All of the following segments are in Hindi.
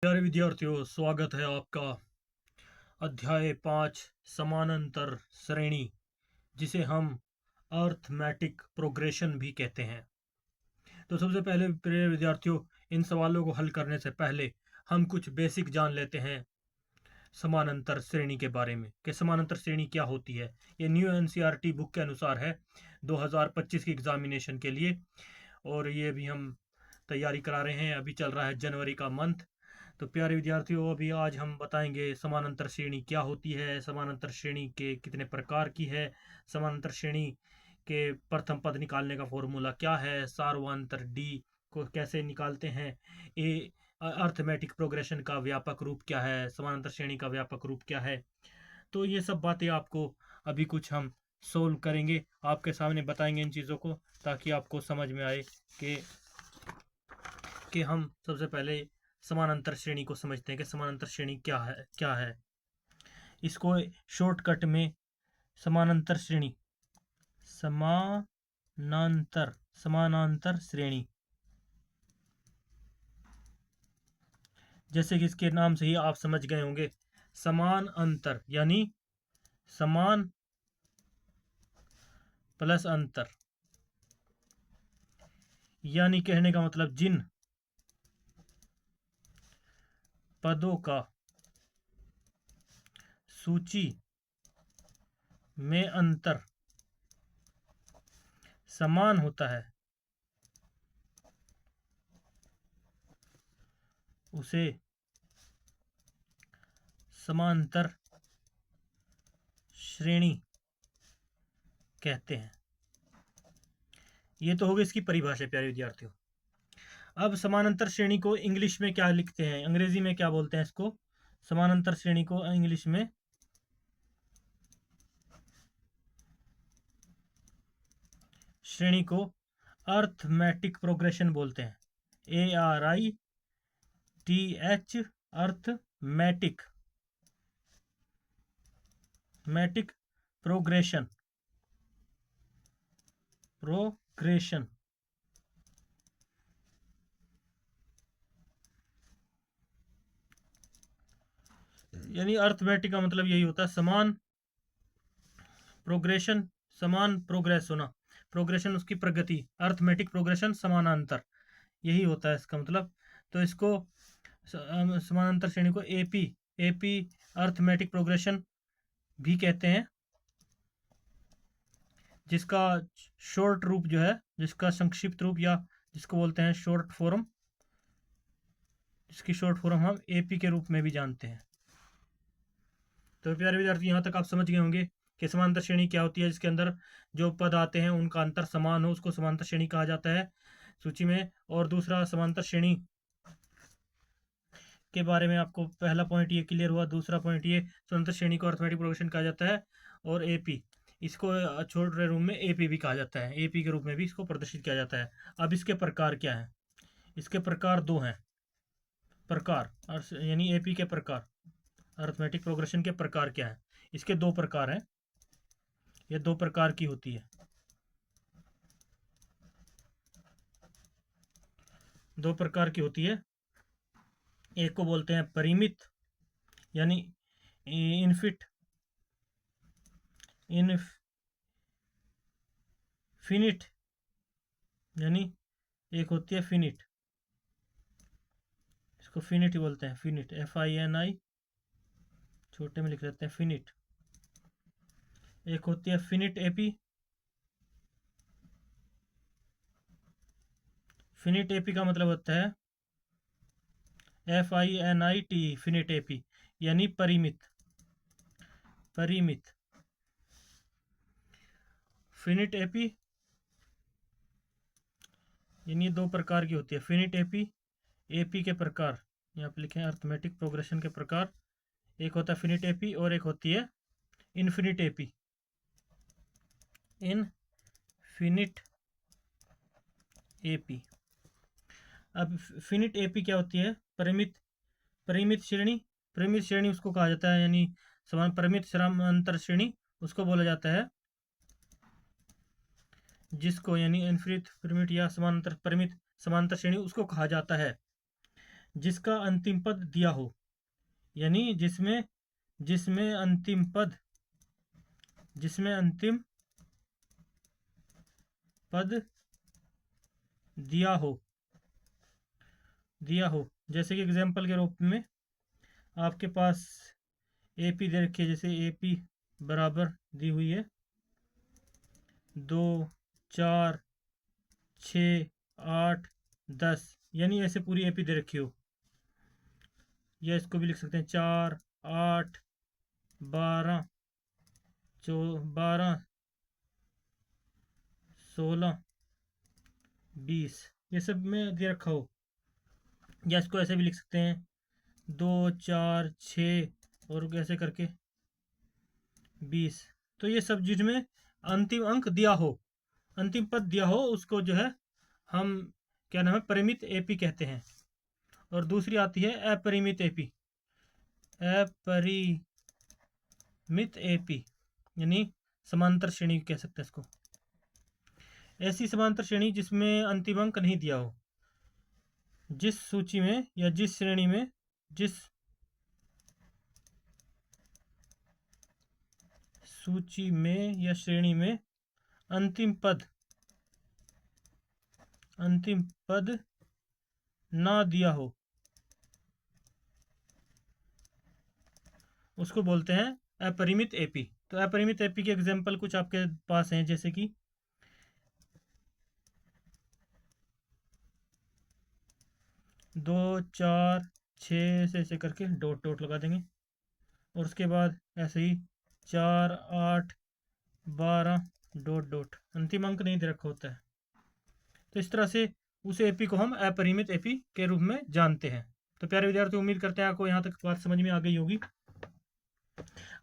प्यारे विद्यार्थियों, स्वागत है आपका अध्याय 5 समानांतर श्रेणी, जिसे हम अर्थमेटिक प्रोग्रेशन भी कहते हैं। तो सबसे पहले प्रिय विद्यार्थियों, इन सवालों को हल करने से पहले हम कुछ बेसिक जान लेते हैं समानांतर श्रेणी के बारे में कि समानांतर श्रेणी क्या होती है। ये न्यू एनसीईआरटी बुक के अनुसार है 2025 की एग्जामिनेशन के लिए, और ये भी हम तैयारी करा रहे हैं। अभी चल रहा है जनवरी का मंथ। तो प्यारे विद्यार्थियों, अभी आज हम बताएंगे समानांतर श्रेणी क्या होती है, समानांतर श्रेणी के कितने प्रकार की है, समानांतर श्रेणी के प्रथम पद निकालने का फॉर्मूला क्या है, सार्वधातुक डी को कैसे निकालते हैं, ए अर्थमेटिक प्रोग्रेशन का व्यापक रूप क्या है, समानांतर श्रेणी का व्यापक रूप क्या है। तो ये सब बातें आपको अभी कुछ हम सोल्व करेंगे, आपके सामने बताएंगे इन चीज़ों को, ताकि आपको समझ में आए कि हम सबसे पहले समानांतर श्रेणी को समझते हैं कि समानांतर श्रेणी क्या है। इसको शॉर्टकट में समानांतर श्रेणी, समानांतर श्रेणी, जैसे कि इसके नाम से ही आप समझ गए होंगे, समान अंतर यानी समान प्लस अंतर, यानी कहने का मतलब जिन पदों का सूची में अंतर समान होता है उसे समांतर श्रेणी कहते हैं। ये तो होगी इसकी परिभाषा प्यारे विद्यार्थियों। अब समानांतर श्रेणी को इंग्लिश में क्या लिखते हैं, अंग्रेजी में क्या बोलते हैं इसको? समानांतर श्रेणी को इंग्लिश में श्रेणी को अर्थमेटिक प्रोग्रेशन बोलते हैं। ARITH, arithmetic progression. यानी अर्थमेटिक का मतलब यही होता है समान प्रोग्रेशन, समान प्रोग्रेस होना, प्रोग्रेशन उसकी प्रगति, अर्थमेटिक प्रोग्रेशन समानांतर, यही होता है इसका मतलब। तो इसको समानांतर श्रेणी को एपी अर्थमेटिक प्रोग्रेशन भी कहते हैं, जिसका शॉर्ट रूप जो है, जिसका संक्षिप्त रूप या जिसको बोलते हैं शॉर्ट फॉर्म, जिसकी शॉर्ट फॉर्म हम एपी के रूप में भी जानते हैं। तो प्यारे विद्यार्थी, यहाँ तक आप समझ गए होंगे कि समांतर श्रेणी क्या होती है। जिसके अंदर जो पद आते हैं उनका अंतर समान हो, उसको समांतर श्रेणी कहा जाता है सूची में। और दूसरा, समांतर श्रेणी के बारे में आपको पहला पॉइंट ये क्लियर हुआ। दूसरा पॉइंट ये, समांतर श्रेणी को अर्थमेटिक प्रोग्रेशन कहा जाता है। और एपी, इसको छोटे रूप में एपी भी कहा जाता है, एपी के रूप में भी इसको प्रदर्शित किया जाता है। अब इसके प्रकार क्या है? इसके प्रकार दो हैं। प्रकार यानी एपी के प्रकार, अर्थमेटिक प्रोग्रेशन के प्रकार क्या है? इसके दो प्रकार हैं। ये दो प्रकार की होती है, दो प्रकार की होती है। एक को बोलते हैं परिमित यानी इनफिनिट, यानी एक होती है फिनिट, इसको फिनिट बोलते हैं, फिनिट, FINI, छोटे में लिख लेते हैं फिनिट। एक होती है फिनिट एपी। फिनिट एपी का मतलब होता है FINIT, फिनिट एपी यानी परिमित। फिनिट एपी यानी दो प्रकार की होती है, फिनिट एपी, एपी के प्रकार, यहाँ पे लिखे हैं अर्थमेटिक प्रोग्रेशन के प्रकार। एक होता है फिनिट एपी और एक होती है इन्फिनिट एपी। Infinite AP. अब फिनिट एपी क्या होती है? परिमित श्रेणी। परिमित श्रेणी उसको कहा जाता है, यानी समान परिमित समांतर श्रेणी उसको बोला जाता है, जिसको यानी इन्फिनिट परिमित या समांतर परिमित समांतर श्रेणी उसको कहा जाता है, जिसका अंतिम पद दिया हो, यानी जिसमें जिसमें अंतिम पद जिसमें अंतिम पद दिया हो जैसे कि एग्जाम्पल के रूप में आपके पास एपी दे रखी है, जैसे एपी बराबर दी हुई है 2, 4, 6, 8, 10, यानी ऐसे पूरी एपी दे रखी हो, या इसको भी लिख सकते हैं 4, 8, 12, 12, 16, 20, ये सब में दे रखा हो, या इसको ऐसे भी लिख सकते हैं 2, 4, 6 और ऐसे करके 20। तो ये सब जिसमें अंतिम अंक दिया हो, अंतिम पद दिया हो, उसको जो है हम क्या नाम है, परिमित एपी कहते हैं। और दूसरी आती है अपरिमित एपी। अपरिमित एपी यानी समांतर श्रेणी कह सकते हैं इसको। ऐसी समांतर श्रेणी जिसमें अंतिम अंक नहीं दिया हो, जिस सूची में या जिस श्रेणी में जिस सूची में या श्रेणी में अंतिम पद ना दिया हो, उसको बोलते हैं अपरिमित एपी। तो अपरिमित एपी के एग्जाम्पल कुछ आपके पास हैं, जैसे कि 2, 4, 6 से करके डॉट डॉट लगा देंगे, और उसके बाद ऐसे ही 4, 8, 12 डॉट डॉट, अंतिम अंक नहीं दे रखा होता है। तो इस तरह से उस एपी को हम अपरिमित एपी के रूप में जानते हैं। तो प्यारे विद्यार्थी, उम्मीद करते हैं आपको यहाँ तक बात समझ में आ गई होगी।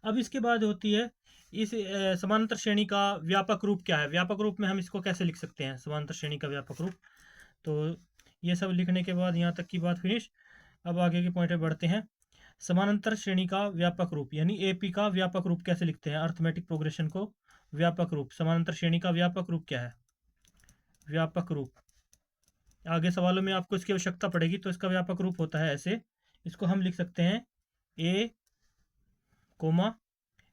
अब इसके बाद होती है इस समांतर श्रेणी का व्यापक रूप क्या है। व्यापक रूप में हम इसको कैसे लिख सकते हैं, समांतर श्रेणी का व्यापक रूप। तो ये सब लिखने के बाद यहाँ तक की बात फिनिश। अब आगे के पॉइंट पे बढ़ते हैं। समानांतर श्रेणी का व्यापक रूप यानी एपी का व्यापक रूप कैसे लिखते हैं, अर्थमेटिक प्रोग्रेशन को व्यापक रूप, समानांतर श्रेणी का व्यापक रूप क्या है। व्यापक रूप आगे सवालों में आपको इसकी आवश्यकता पड़ेगी, तो इसका व्यापक रूप होता है ऐसे। इसको हम लिख सकते हैं ए कोमा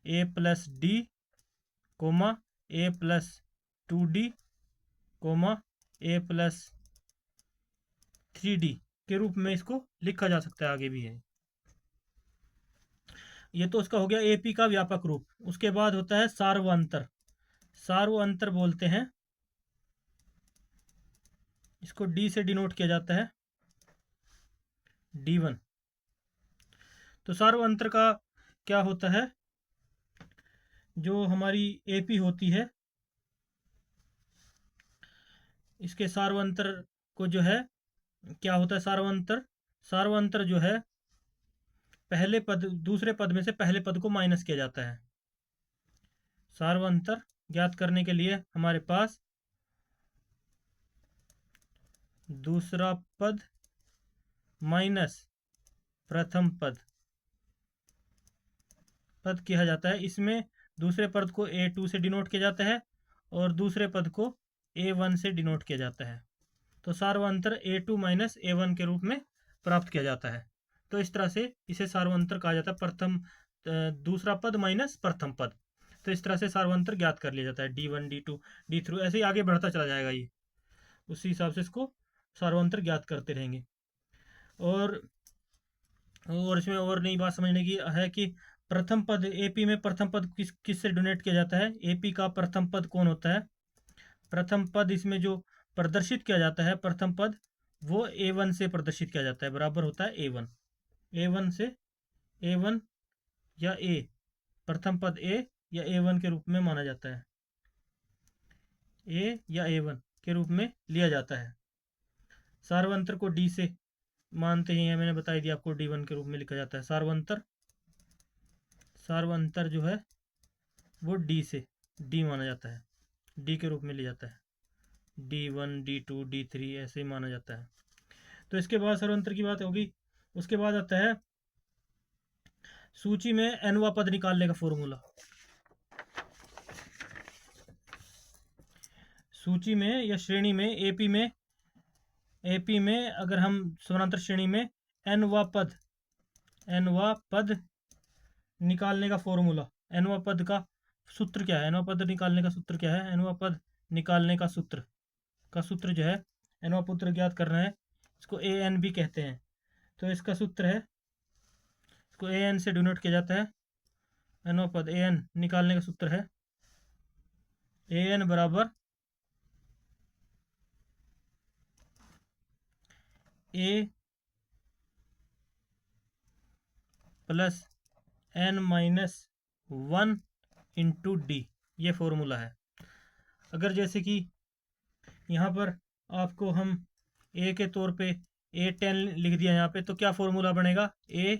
ए प्लस डी कोमा ए प्लस 2d कोमा ए प्लस 3d के रूप में इसको लिखा जा सकता है। आगे भी है, ये तो उसका हो गया एपी का व्यापक रूप। उसके बाद होता है सार्वअंतर। सार्वअंतर बोलते हैं, इसको डी से डिनोट किया जाता है, D1। तो सार्वअंतर का क्या होता है, जो हमारी एपी होती है, इसके सार्वअंतर को जो है क्या होता है, सार्वअंतर जो है पहले पद दूसरे पद में से पहले पद को माइनस किया जाता है। सार्वअंतर ज्ञात करने के लिए हमारे पास दूसरा पद माइनस प्रथम पद किया जाता है। इसमें दूसरे पद को A2 से डिनोट किया जाता है और दूसरे पद को A1 से डिनोट किया जाता है। तो सार्वअंतर A2 माइनस A1 के रूप में प्राप्त किया जाता है। तो इस तरह से इसे सार्वअंतर कहा जाता है, प्रथम दूसरा पद माइनस प्रथम पद। तो इस तरह से सार्वअंतर ज्ञात कर लिया जाता है, D1, D2, D3 ऐसे ही आगे बढ़ता चला जाएगा। ये उसी हिसाब से इसको सार्वअंतर ज्ञात करते रहेंगे। और इसमें और नई बात समझने की है कि प्रथम पद एपी में प्रथम पद किस से डोनेट किया जाता है। एपी का प्रथम पद कौन होता है, प्रथम पद इसमें जो प्रदर्शित किया जाता है प्रथम पद, वो A1 से प्रदर्शित किया जाता है, बराबर होता है A1। A1 से A1 या A, प्रथम पद A या A1 के रूप में माना जाता है, A या A1 के रूप में लिया जाता है। सार्वअंतर को D से मानते ही हैं, मैंने बताई दिया आपको, D1 के रूप में लिखा जाता है। सार्वअंतर जो है वो D माना जाता है, D के रूप में लिया जाता है, D1, D2, D3 ऐसे ही माना जाता है। तो इसके बाद सार्वअंतर की बात होगी। उसके बाद आता है सूची में nवा पद निकालने का फॉर्मूला। सूची में या श्रेणी में एपी में अगर हम समानांतर श्रेणी में nवा पद निकालने का फॉर्मूला, nवा पद का सूत्र क्या है, nवा पद निकालने का सूत्र क्या है, nवा पद निकालने का सूत्र जो है, nवा पद ज्ञात करना है, इसको an भी कहते हैं। तो इसका सूत्र है, इसको an से डिनोट किया जाता है। nवा पद an निकालने का सूत्र है an बराबर a plus n minus 1 into D, ये फॉर्मूला है। अगर जैसे कि यहाँ पर आपको हम a के तौर पे A10 लिख दिया यहाँ पे, तो क्या फॉर्मूला बनेगा, a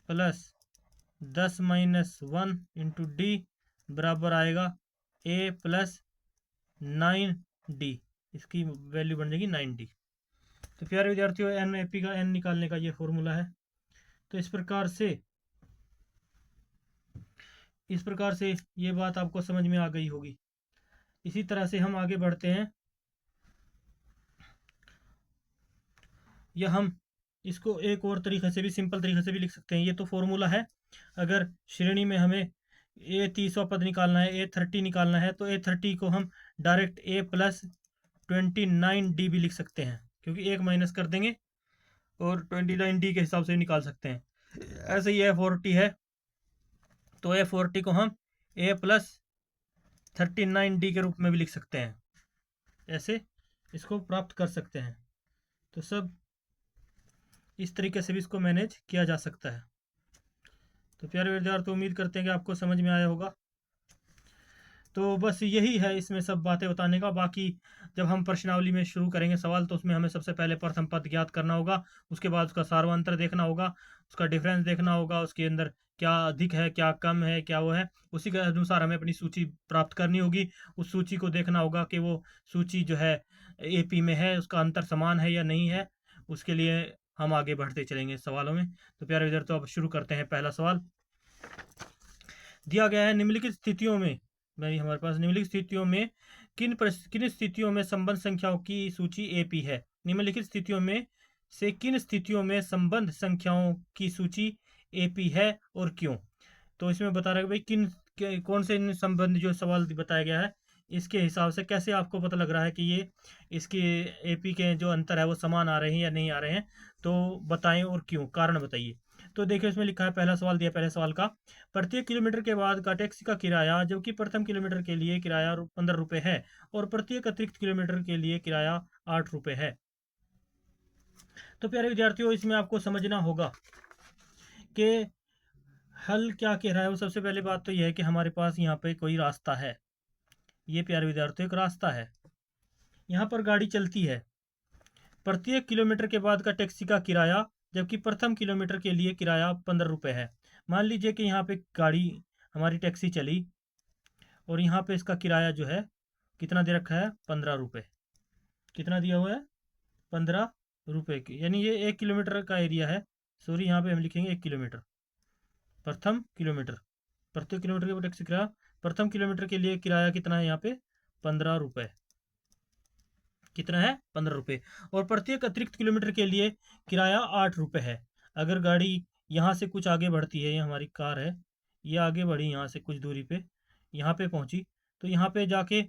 plus 10 minus 1 into D बराबर आएगा a प्लस 9d, इसकी वैल्यू बन जाएगी 9d। तो प्यारे विद्यार्थियों, एन ए पी का एन निकालने का ये फॉर्मूला है। तो इस प्रकार से ये बात आपको समझ में आ गई होगी। इसी तरह से हम आगे बढ़ते हैं, या हम इसको एक और तरीके से भी, सिंपल तरीके से भी लिख सकते हैं। ये तो फॉर्मूला है। अगर श्रेणी में हमें A30वां पद निकालना है, A30 निकालना है, तो A30 को हम डायरेक्ट a प्लस 29d भी लिख सकते हैं, क्योंकि एक माइनस कर देंगे और 29d के हिसाब से निकाल सकते हैं। ऐसे ही A40 है, तो A40 को हम a प्लस 39d के रूप में भी लिख सकते हैं। ऐसे इसको प्राप्त कर सकते हैं। तो सब इस तरीके से भी इसको मैनेज किया जा सकता है। तो प्यारे विद्यार्थी, उम्मीद करते हैं कि आपको समझ में आया होगा। तो बस यही है इसमें सब बातें बताने का। बाकी जब हम प्रश्नावली में शुरू करेंगे सवाल, तो उसमें हमें सबसे पहले प्रथम पद ज्ञात करना होगा, उसके बाद उसका सार्वंतर देखना होगा, उसका डिफरेंस देखना होगा, उसके अंदर क्या अधिक है, क्या कम है, क्या वो है, उसी के अनुसार हमें अपनी सूची प्राप्त करनी होगी। उस सूची को देखना होगा कि वो सूची जो है AP में है, उसका अंतर समान है या नहीं है। उसके लिए हम आगे बढ़ते चलेंगे सवालों में। तो प्यारे विद्यार्थियों, अब शुरू करते हैं। पहला सवाल दिया गया है, निम्नलिखित स्थितियों में, हमारे पास निम्नलिखित स्थितियों में किन स्थितियों में संबंध संख्याओं की सूची AP है। निम्नलिखित स्थितियों में से किन स्थितियों में संबंध संख्याओं की सूची AP है और क्यों। तो इसमें बता रहा है भाई कौन से संबंध, जो सवाल बताया गया है इसके हिसाब से कैसे आपको पता लग रहा है कि ये इसके AP के जो अंतर है वो समान आ रहे हैं या नहीं आ रहे हैं। तो बताएं और क्यों, कारण बताइए। तो देखिए, इसमें लिखा है, पहला सवाल दिया, पहले सवाल का, प्रत्येक किलोमीटर के बाद का टैक्सी का किराया, जबकि प्रथम किलोमीटर के लिए किराया 15 रुपये है और प्रत्येक अतिरिक्त किलोमीटर के लिए किराया 8 रुपये है। तो प्यारे विद्यार्थियों, इसमें आपको समझना होगा कि हल क्या कह रहा है। वो सबसे पहले बात तो यह है कि हमारे पास यहाँ पे कोई रास्ता है। ये प्यारे विद्यार्थियों एक रास्ता है, यहाँ पर गाड़ी चलती है। प्रत्येक किलोमीटर के बाद का टैक्सी का किराया, जबकि प्रथम किलोमीटर के लिए किराया 15 रुपये है। मान लीजिए कि यहाँ पे गाड़ी, हमारी टैक्सी चली और यहाँ पे इसका किराया जो है कितना दे रखा है, 15 रुपये। कितना दिया हुआ है, 15 रुपये की, यानी ये 1 किलोमीटर का एरिया है। सॉरी, यहाँ पे हम लिखेंगे 1 किलोमीटर, प्रथम किलोमीटर, प्रत्येक किलोमीटर के टैक्सी किराया, प्रथम किलोमीटर के लिए किराया कितना है यहाँ पे, 15 रुपये। कितना है, 15 रुपये। और प्रत्येक अतिरिक्त किलोमीटर के लिए किराया 8 रुपये है। अगर गाड़ी यहाँ से कुछ आगे बढ़ती है, ये हमारी कार है, ये आगे बढ़ी यहाँ से कुछ दूरी पे, यहाँ पे पहुँची, तो यहाँ पे जाके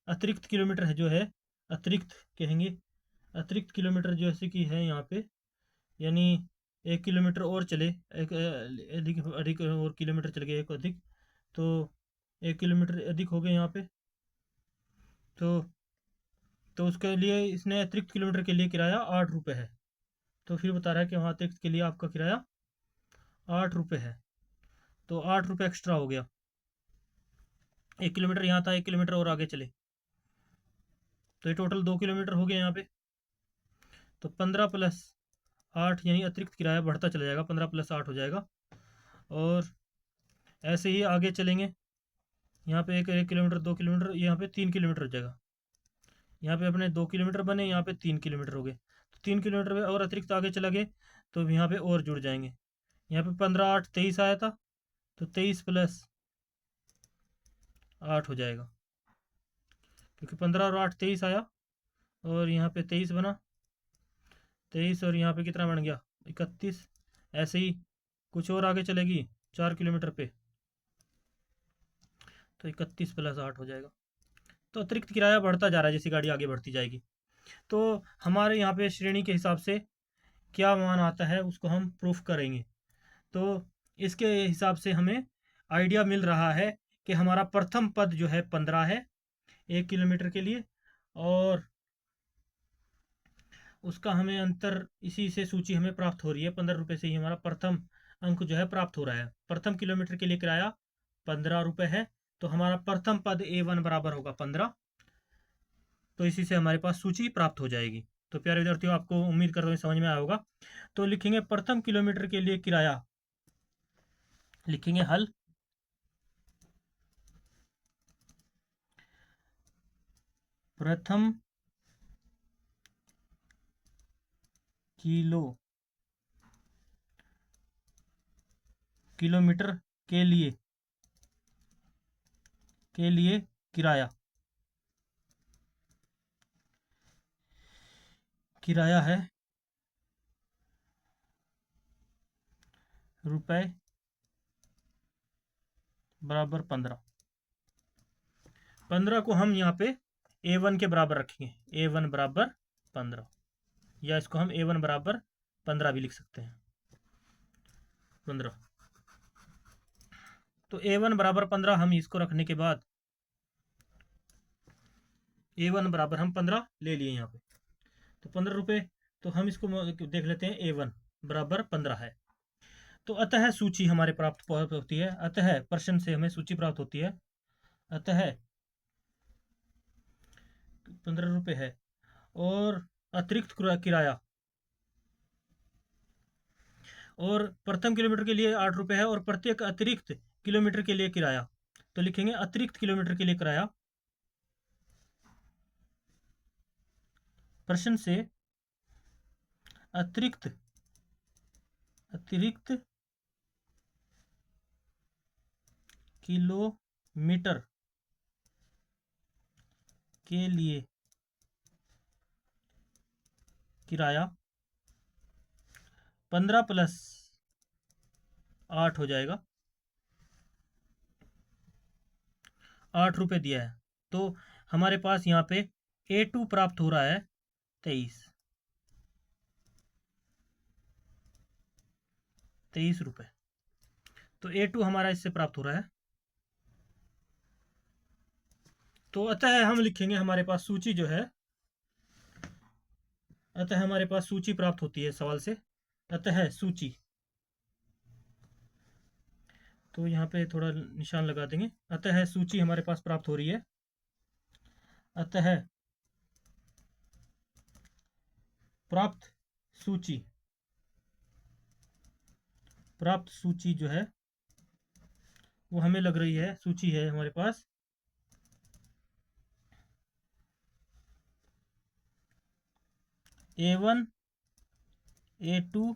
अतिरिक्त किलोमीटर है जो है, अतिरिक्त कहेंगे, अतिरिक्त किलोमीटर जैसे कि है यहाँ पे, यानी 1 किलोमीटर और चले, एक अधिक अधिक और किलोमीटर चल गए, एक अधिक, तो 1 किलोमीटर अधिक हो गए यहाँ पे। तो उसके लिए इसने अतिरिक्त किलोमीटर के लिए किराया 8 रुपये है। तो फिर बता रहा है कि वहाँ अतिरिक्त के लिए आपका किराया 8 रुपये है, तो 8 रुपये एक्स्ट्रा हो गया। 1 किलोमीटर यहाँ था, 1 किलोमीटर और आगे चले, तो ये टोटल 2 किलोमीटर हो गया यहाँ पे। तो 15 प्लस 8, यानी अतिरिक्त किराया बढ़ता चला जाएगा, 15 प्लस 8 हो जाएगा। और ऐसे ही आगे चलेंगे, यहाँ पे 1 किलोमीटर, 2 किलोमीटर, यहाँ पे 3 किलोमीटर हो जाएगा। यहाँ पे अपने 2 किलोमीटर बने, यहाँ पे 3 किलोमीटर हो गए, तो 3 किलोमीटर में और अतिरिक्त आगे चला गए, तो यहाँ पे और जुड़ जाएंगे। यहाँ पे 15 8 23 आया था, तो 23 प्लस 8 हो जाएगा, क्योंकि 15 और 8 23 आया, और यहाँ पे 23 बना, 23 और यहाँ पे कितना बन गया 31। ऐसे ही कुछ और आगे चलेगी 4 किलोमीटर पे तो 31 प्लस 8 हो जाएगा। तो अतिरिक्त किराया बढ़ता जा रहा है जैसी गाड़ी आगे बढ़ती जाएगी। तो हमारे यहाँ पे श्रेणी के हिसाब से क्या मान आता है उसको हम प्रूफ करेंगे। तो इसके हिसाब से हमें आइडिया मिल रहा है कि हमारा प्रथम पद जो है 15 है 1 किलोमीटर के लिए, और उसका हमें अंतर इसी से सूची हमें प्राप्त हो रही है। 15 रुपये से ही हमारा प्रथम अंक जो है प्राप्त हो रहा है। प्रथम किलोमीटर के लिए किराया 15 रुपये है, तो हमारा प्रथम पद A1 बराबर होगा 15। तो इसी से हमारे पास सूची प्राप्त हो जाएगी। तो प्यारे विद्यार्थियों, आपको उम्मीद करता हूँ समझ में आया होगा। तो लिखेंगे प्रथम किलोमीटर के लिए किराया, लिखेंगे हल प्रथम किलोमीटर के लिए किराया है रुपए बराबर 15। 15 को हम यहाँ पे A1 के बराबर रखेंगे, A1 बराबर 15, या इसको हम A1 बराबर 15 भी लिख सकते हैं। 15, तो A1 बराबर 15 हम इसको रखने के बाद A1 बराबर हम 15 ले लिए यहाँ पे। तो 15 रुपये, तो हम इसको देख लेते हैं। A1 बराबर 15 है। तो अतः सूची हमारे प्राप्त होती है, अतः प्रश्न से हमें सूची प्राप्त होती है। अतः 15 रुपये है, और अतिरिक्त किराया, और प्रथम किलोमीटर के लिए 8 रुपये है, और प्रत्येक अतिरिक्त किलोमीटर के लिए किराया। तो लिखेंगे अतिरिक्त किलोमीटर के लिए किराया, प्रश्न से अतिरिक्त किलोमीटर के लिए किराया 15 प्लस 8 हो जाएगा, 8 रुपये दिया है। तो हमारे पास यहाँ पे A2 प्राप्त हो रहा है 23 रुपये। तो A2 हमारा इससे प्राप्त हो रहा है। तो अतः हम लिखेंगे हमारे पास सूची जो है, अतः हमारे पास सूची प्राप्त होती है सवाल से। अतः सूची, तो यहाँ पे थोड़ा निशान लगा देंगे। अतः सूची हमारे पास प्राप्त हो रही है। अतः प्राप्त सूची जो है वो हमें लग रही है, सूची है हमारे पास A1 A2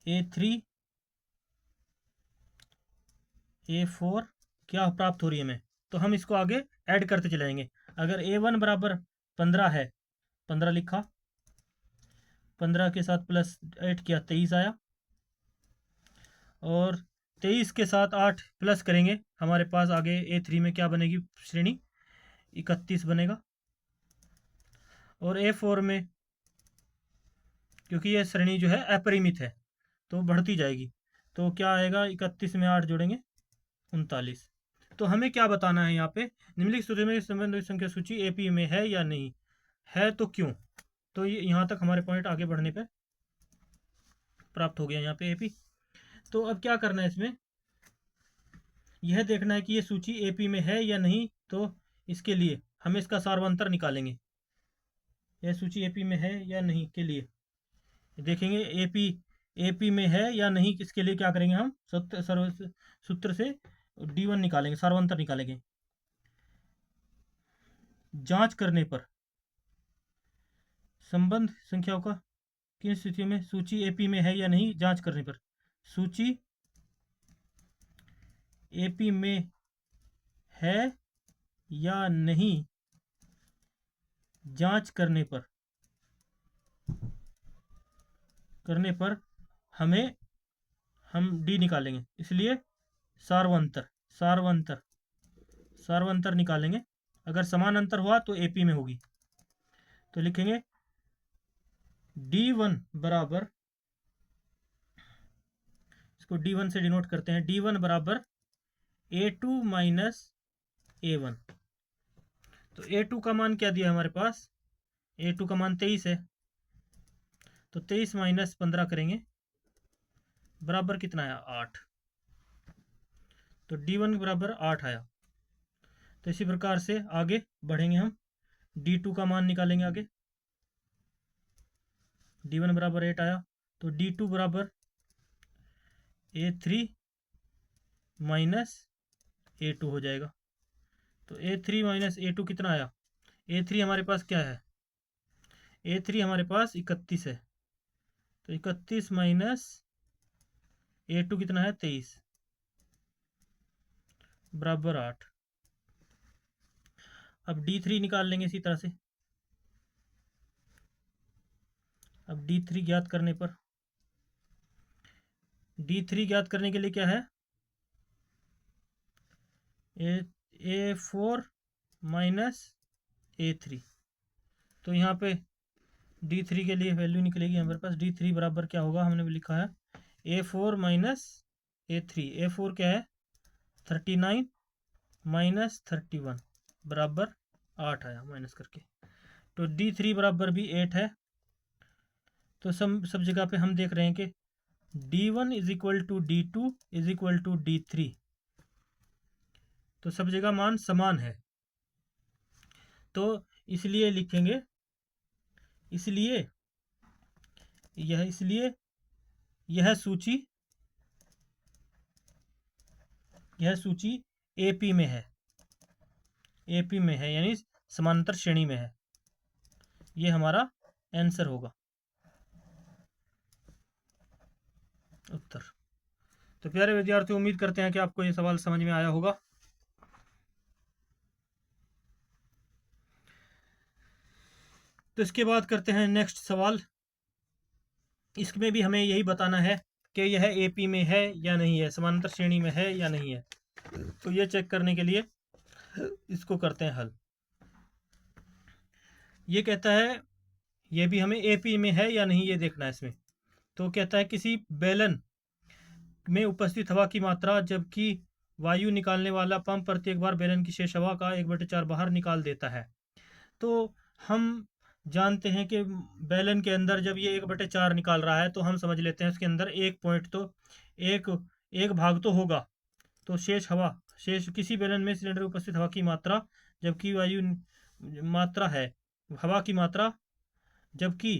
A3 A4 क्या प्राप्त हो रही है हमें। तो हम इसको आगे ऐड करते चले जाएंगे। अगर A1 बराबर 15 है, 15 लिखा, 15 के साथ प्लस 8 किया 23 आया, और 23 के साथ 8 प्लस करेंगे, हमारे पास आगे A3 में क्या बनेगी श्रेणी, 31 बनेगा। और A4 में, क्योंकि यह श्रेणी जो है अपरिमित है तो बढ़ती जाएगी, तो क्या आएगा, 31 में 8 जोड़ेंगे 39। तो हमें क्या बताना है यहाँ पे, निम्नलिखित सूची में संबंधित संख्या सूची AP में है या नहीं है, तो क्यों। तो ये यहाँ तक हमारे पॉइंट आगे बढ़ने पे प्राप्त हो गया यहाँ पे AP। तो अब क्या करना है, इसमें यह देखना है कि ये सूची AP में है या नहीं। तो इसके लिए हम इसका सार्वंतर निकालेंगे, यह सूची AP में है या नहीं के लिए देखेंगे। AP में है या नहीं, इसके लिए क्या करेंगे, हम सूत्र से D1 निकालेंगे, सार्वंतर निकालेंगे। जांच करने पर संबंध संख्याओं का किन स्थितियों में सूची AP में है या नहीं, जांच करने पर सूची AP में है या नहीं, जांच करने पर करने पर हमें हम डी निकालेंगे, इसलिए सार्वंतर सार्वंतर सार्वंतर निकालेंगे। अगर समान अंतर हुआ तो एपी में होगी। तो लिखेंगे D1 बराबर, इसको D1 से डिनोट करते हैं, D1 बराबर A2 माइनस A1। तो A2 का मान क्या दिया हमारे पास, A2 का मान 23 है, तो 23 माइनस 15 करेंगे, बराबर कितना आया 8। तो D1 बराबर 8 आया। तो इसी प्रकार से आगे बढ़ेंगे हम, D2 का मान निकालेंगे आगे। D1 बराबर 8 आया, तो D2 बराबर A3 माइनस A2 हो जाएगा। तो A3 माइनस A2 कितना आया, A3 हमारे पास क्या है, A3 हमारे पास 31 है, तो 31 माइनस A2 कितना है 23 बराबर 8। अब D3 निकाल लेंगे इसी तरह से। अब D3 ज्ञात करने पर, D3 ज्ञात करने के लिए क्या है, A4 माइनस A3। तो यहाँ पे D3 के लिए वैल्यू निकलेगी हमारे पास, D3 बराबर क्या होगा, हमने लिखा है A4 माइनस A3। A4 क्या है 39 माइनस 31 बराबर 8 आया माइनस करके। तो D3 बराबर भी 8 है। तो सब जगह पे हम देख रहे हैं कि D1 is equal to D2 is equal to D3, तो सब जगह मान समान है। तो इसलिए लिखेंगे, इसलिए यह सूची एपी में है, एपी में है यानी समांतर श्रेणी में है। ये हमारा आंसर होगा, उत्तर। तो प्यारे विद्यार्थियों, उम्मीद करते हैं कि आपको ये सवाल समझ में आया होगा। तो इसके बाद करते हैं नेक्स्ट सवाल। इसमें भी हमें यही बताना है कि यह एपी में है या नहीं है, समांतर श्रेणी में है या नहीं है। तो ये चेक करने के लिए इसको करते हैं हल। ये कहता है, ये भी हमें एपी में है या नहीं ये देखना है इसमें। तो कहता है किसी बेलन में उपस्थित हवा की मात्रा जबकि वायु निकालने वाला पंप प्रत्येक बार बेलन की शेष हवा का 1/4 बाहर निकाल देता है। तो हम जानते हैं कि बेलन के अंदर जब ये 1/4 निकाल रहा है, तो हम समझ लेते हैं उसके अंदर एक पॉइंट तो एक भाग तो होगा। तो शेष किसी बेलन में सिलेंडर में उपस्थित हवा की मात्रा जबकि मात्रा है हवा की मात्रा जबकि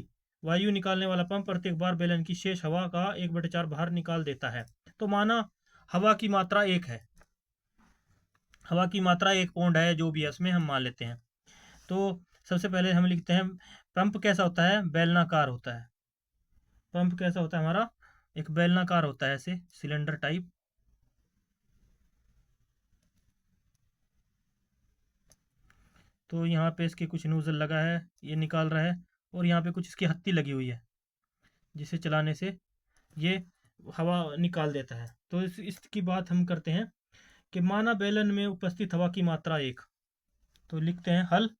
वायु निकालने वाला पंप प्रत्येक बार बेलन की शेष हवा का 1/4 बाहर निकाल देता है। तो माना हवा की मात्रा 1 है, हवा की मात्रा 1 पौंड है, जो भी है उसमें हम मान लेते हैं। तो सबसे पहले हम लिखते हैं पंप कैसा होता है, बेलनाकार होता है। पंप कैसा होता है हमारा, एक बेलनाकार होता है, ऐसे सिलेंडर टाइप। तो यहाँ पे इसके कुछ नोजल लगा है, ये निकाल रहा है, और यहाँ पे कुछ इसकी हत्ती लगी हुई है जिसे चलाने से ये हवा निकाल देता है। तो इसकी बात हम करते हैं कि माना बेलन में उपस्थित हवा की मात्रा 1। तो लिखते हैं हल।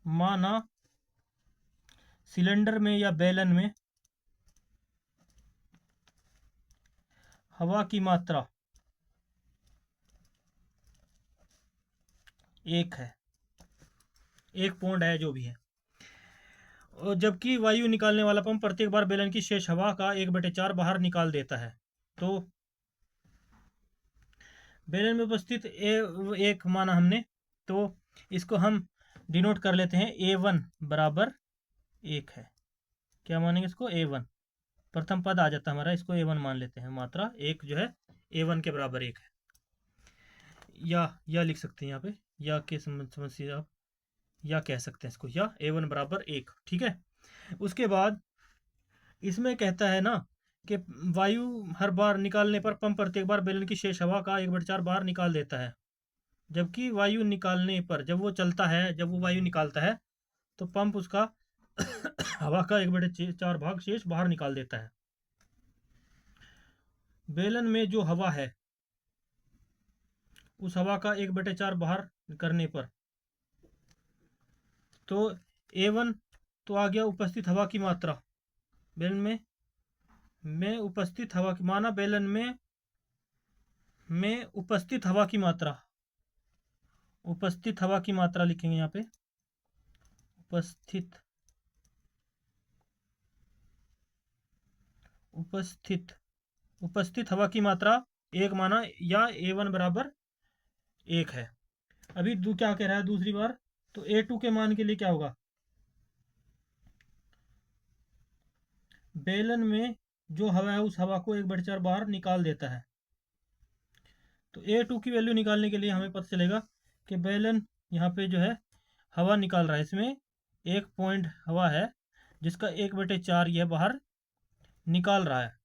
माना सिलेंडर में या बेलन में हवा की मात्रा 1 है, 1 पौंड है, जो भी है, और जबकि वायु निकालने वाला पंप प्रत्येक बार बेलन की शेष हवा का 1/4 बाहर निकाल देता है। तो बेलन में उपस्थित एक माना हमने, तो इसको हम डिनोट कर लेते हैं A1 बराबर 1 है। क्या मानेंगे इसको, A1 प्रथम पद आ जाता है हमारा, इसको A1 मान लेते हैं। मात्रा 1 जो है A1 के बराबर 1 है। या लिख सकते हैं यहाँ पे, या के समझिए आप, या कह सकते हैं इसको, या A1 बराबर 1, ठीक है। उसके बाद इसमें कहता है ना कि वायु हर बार निकालने पर पंप प्रत्येक बार बेलन की शेष हवा का 1/4 बाहर निकाल देता है। जबकि वायु निकालने पर, जब वो चलता है, जब वो वायु निकालता है, तो पंप उसका हवा का 1/4 भाग शेष बाहर निकाल देता है। बेलन में जो हवा है उस हवा का 1/4 बाहर करने पर, तो A1 तो आ गया उपस्थित हवा की मात्रा। बेलन में उपस्थित हवा की, माना बेलन में उपस्थित हवा की मात्रा, उपस्थित हवा की मात्रा लिखेंगे यहाँ पे, उपस्थित हवा की मात्रा 1 माना, या A1 बराबर 1 है। अभी क्या कह रहा है दूसरी बार, तो A2 के मान के लिए क्या होगा, बेलन में जो हवा है उस हवा को 1/4 बाहर निकाल देता है। तो A2 की वैल्यू निकालने के लिए हमें पता चलेगा कि बेलन यहाँ पे जो है हवा निकाल रहा है, इसमें एक पॉइंट हवा है जिसका 1/4 यह बाहर निकाल रहा है,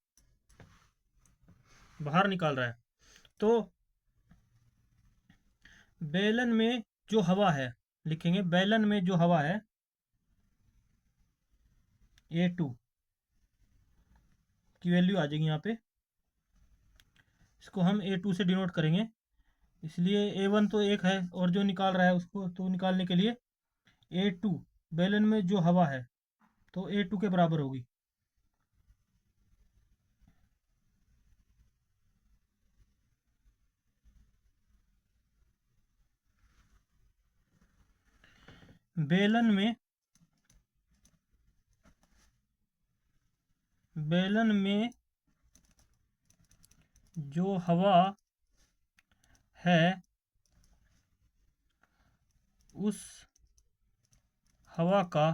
तो बेलन में जो हवा है, लिखेंगे बेलन में जो हवा है A2 की वैल्यू आ जाएगी यहाँ पे, इसको हम A2 से डिनोट करेंगे, इसलिए A1 तो 1 है और जो निकाल रहा है उसको तो निकालने के लिए A2 बेलन में जो हवा है तो A2 के बराबर होगी। बेलन में जो हवा है उस हवा का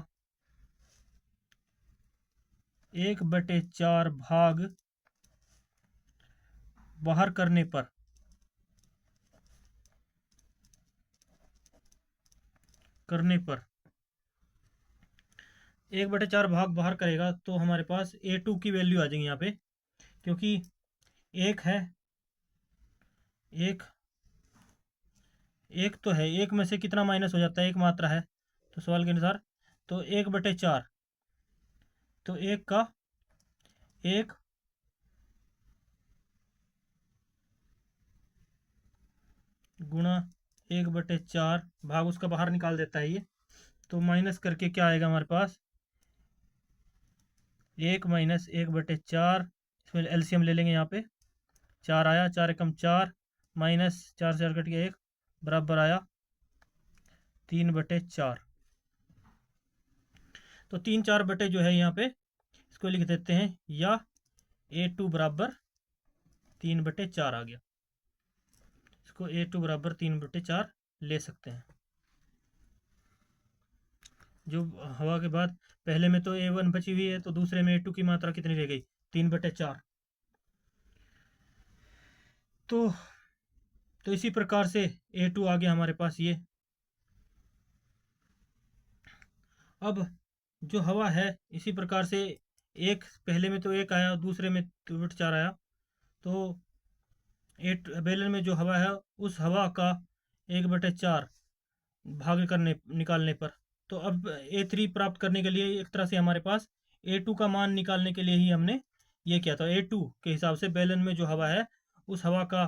1/4 भाग बाहर करने पर, 1/4 भाग बाहर करेगा तो हमारे पास A2 की वैल्यू आ जाएगी यहाँ पे, क्योंकि एक है, एक तो है, एक में से कितना माइनस हो जाता है, एक मात्रा है तो सवाल के अनुसार, तो 1/4, तो एक का 1 गुणा 1/4 भाग उसका बाहर निकाल देता है ये, तो माइनस करके क्या आएगा हमारे पास, 1 माइनस 1/4, इसमें एलसीएम ले लेंगे यहाँ पे, 4 आया, 4 एकम 4, माइनस 4 से 4 कट गया 1, बराबर आया 3/4। तो 3/4 बटे जो है यहाँ पे इसको लिख देते हैं, या A2 बराबर 3/4 आ गया, इसको A2 बराबर 3/4 ले सकते हैं। जो हवा के बाद पहले में तो A1 बची हुई है, तो दूसरे में A2 की मात्रा कितनी रह गई, 3/4। तो इसी प्रकार से A2 आ गया हमारे पास ये। अब जो हवा है इसी प्रकार से, एक पहले में तो 1 आया, दूसरे में 3/4 आया, तो बेलन में जो हवा है उस हवा का 1/4 भाग करने निकालने पर, तो अब A3 प्राप्त करने के लिए एक तरह से हमारे पास A2 का मान निकालने के लिए ही हमने ये किया था। A2 के हिसाब से बेलन में जो हवा है उस हवा का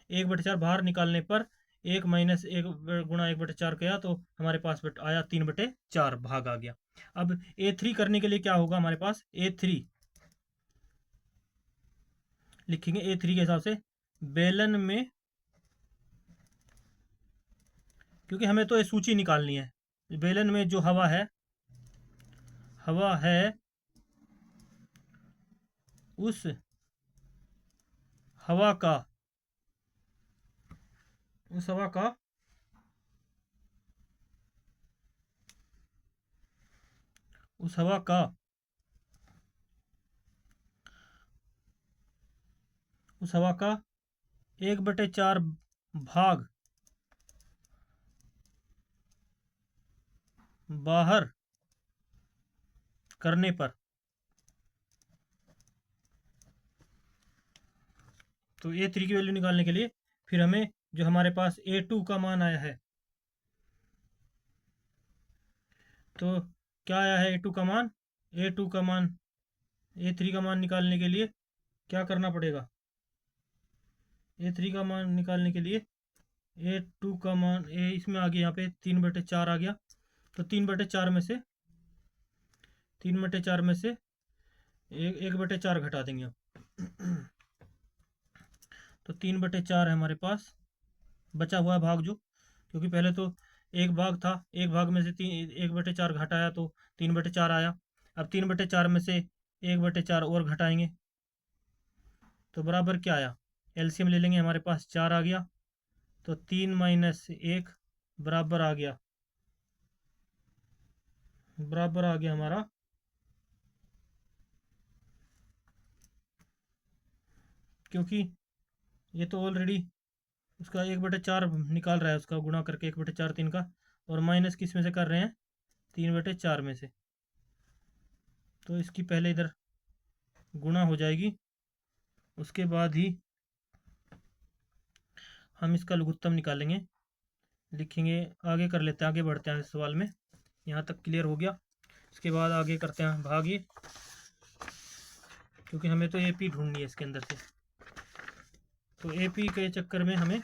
1/4 बाहर निकालने पर 1 माइनस 1 गुणा 1/4 किया तो हमारे पास आया 3/4 भाग आ गया। अब A3 करने के लिए क्या होगा हमारे पास, A3 लिखेंगे, A3 के हिसाब से बेलन में, क्योंकि हमें तो ये सूची निकालनी है, बेलन में जो हवा है उस हवा का उस हवा का उस हवा का 1/4 भाग बाहर करने पर, तो A3 की वैल्यू निकालने के लिए फिर हमें जो हमारे पास A2 का मान आया है, तो क्या आया है A2 का मान? A2 का मान A3 का मान निकालने के लिए क्या करना पड़ेगा? A3 का मान निकालने के लिए A2 का मान इसमें आ गया, यहाँ पे 3/4 आ गया। तो 3/4 में से 1/4 घटा देंगे हम। तो 3/4 है हमारे पास बचा हुआ भाग जो, क्योंकि पहले तो एक भाग था, एक भाग में से 1/4 घटाया तो 3/4 आया। अब 3/4 में से 1/4 और घटाएंगे तो बराबर क्या आया? एलसीएम ले लेंगे, हमारे पास 4 आ गया। तो 3 - 1 बराबर आ गया हमारा क्योंकि ये तो ऑलरेडी उसका 1/4 निकाल रहा है, उसका गुणा करके 1/4 3 का, और माइनस किस में से कर रहे हैं? 3/4 में से। तो इसकी पहले इधर गुणा हो जाएगी, उसके बाद ही हम इसका लघुत्तम निकालेंगे। लिखेंगे, आगे कर लेते हैं, आगे बढ़ते हैं इस सवाल में। यहाँ तक क्लियर हो गया। इसके बाद आगे करते हैं भाग ये, क्योंकि हमें तो एपी ढूंढनी है इसके अंदर से। तो एपी के चक्कर में हमें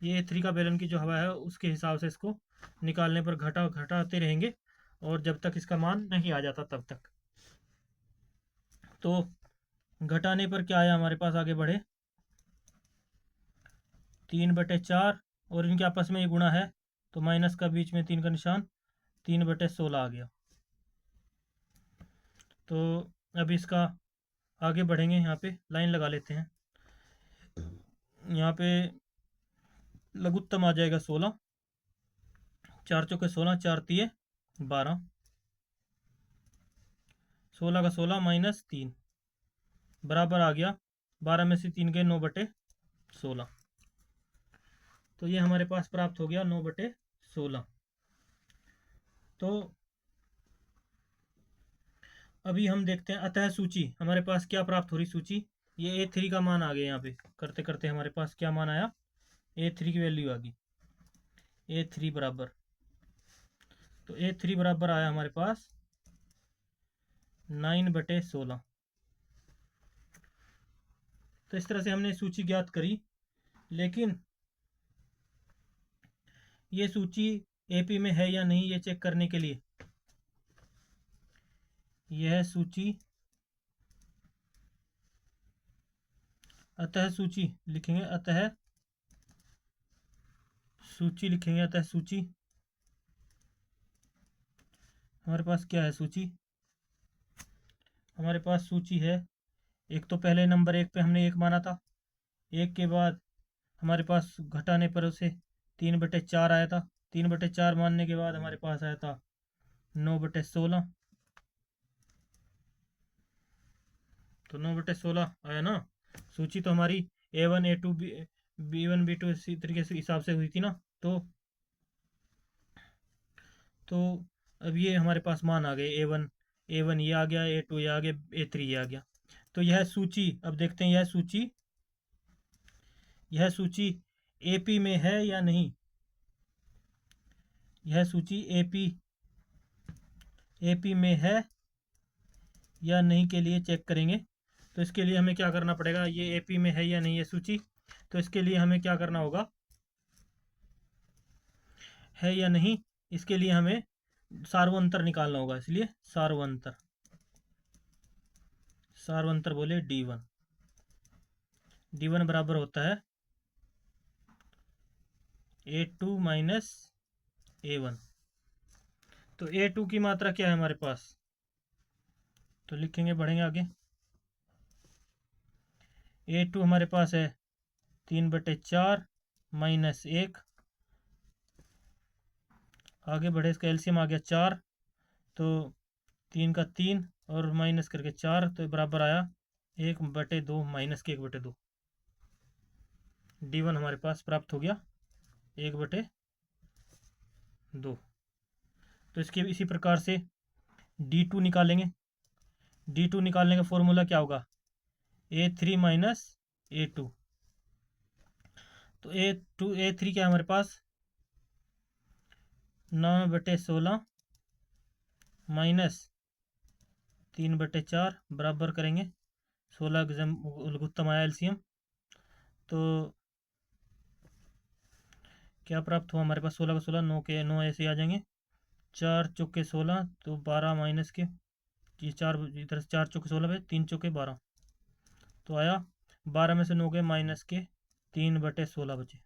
ये A3 का बेलन की जो हवा है उसके हिसाब से इसको निकालने पर घटाते रहेंगे, और जब तक इसका मान नहीं आ जाता तब तक। तो घटाने पर क्या आया हमारे पास? आगे बढ़े, 3/4 और इनके आपस में ये गुणा है तो माइनस का बीच में 3 का निशान, 3/16 आ गया। तो अब इसका आगे बढ़ेंगे, यहाँ पे लाइन लगा लेते हैं। यहाँ पे लघुत्तम आ जाएगा 16, 4 चौके 16, 4 तिये 12, 16 का 16 माइनस 3 बराबर आ गया 12 में से 3 के 9/16। तो ये हमारे पास प्राप्त हो गया 9/16। तो अभी हम देखते हैं अतः सूची हमारे पास क्या प्राप्त हो रही। सूची ये A3 का मान आ गया, यहाँ पे करते करते हमारे पास क्या मान आया? A3 की वैल्यू आ गई, A3 बराबर, तो A3 बराबर आया हमारे पास 9/16। तो इस तरह से हमने सूची ज्ञात करी, लेकिन ये सूची एपी में है या नहीं ये चेक करने के लिए यह सूची, अतः सूची लिखेंगे, अतः सूची लिखेंगे, अतः सूची हमारे पास क्या है? सूची हमारे पास सूची है, एक तो पहले नंबर 1 पे हमने 1 माना था, 1 के बाद हमारे पास घटाने पर उसे 3/4 आया था, 3/4 मानने के बाद हमारे पास आया था 9/16। तो 9/16 आया ना। सूची तो हमारी A1 A2 B1 B2 इसी तरीके से हिसाब से हुई थी ना। तो अब ये हमारे पास मान आ गए, A1 ये आ गया, A2 ये आ गया, A3 ये आ गया। तो यह सूची, अब देखते हैं यह सूची एपी में है या नहीं। यह सूची एपी में है या नहीं के लिए चेक करेंगे। तो इसके लिए हमें क्या करना पड़ेगा? ये एपी में है या नहीं ये सूची, तो इसके लिए हमें क्या करना होगा? है या नहीं, इसके लिए हमें सार्वंतर निकालना होगा। इसलिए सार्वंतर बोले D1 बराबर होता है A2 माइनस A1। तो A2 की मात्रा क्या है हमारे पास? तो लिखेंगे, बढ़ेंगे आगे। A2 हमारे पास है 3/4 माइनस 1, आगे बढ़े, इसका एलसीएम आ गया 4, तो 3 का 3 और माइनस करके 4, तो बराबर आया 1/2 माइनस के 1/2। D1 हमारे पास प्राप्त हो गया 1/2। तो इसके इसी प्रकार से D2 निकालेंगे। D2 निकालने का फॉर्मूला क्या होगा? A3 minus A2। तो A3 क्या है हमारे पास? 9/16 -3/4 बराबर करेंगे 16 लघुत्तम आया एलसीएम। तो क्या प्राप्त हुआ हमारे पास? 16 का 16, 9 के 9 ऐसे आ जाएंगे। 4 चौके 16, तो 12 माइनस के ये 4 इधर से 4 चौके 16 पे 3 चौके 12, तो आया 12 में से 9 के माइनस के 3/16 बचे।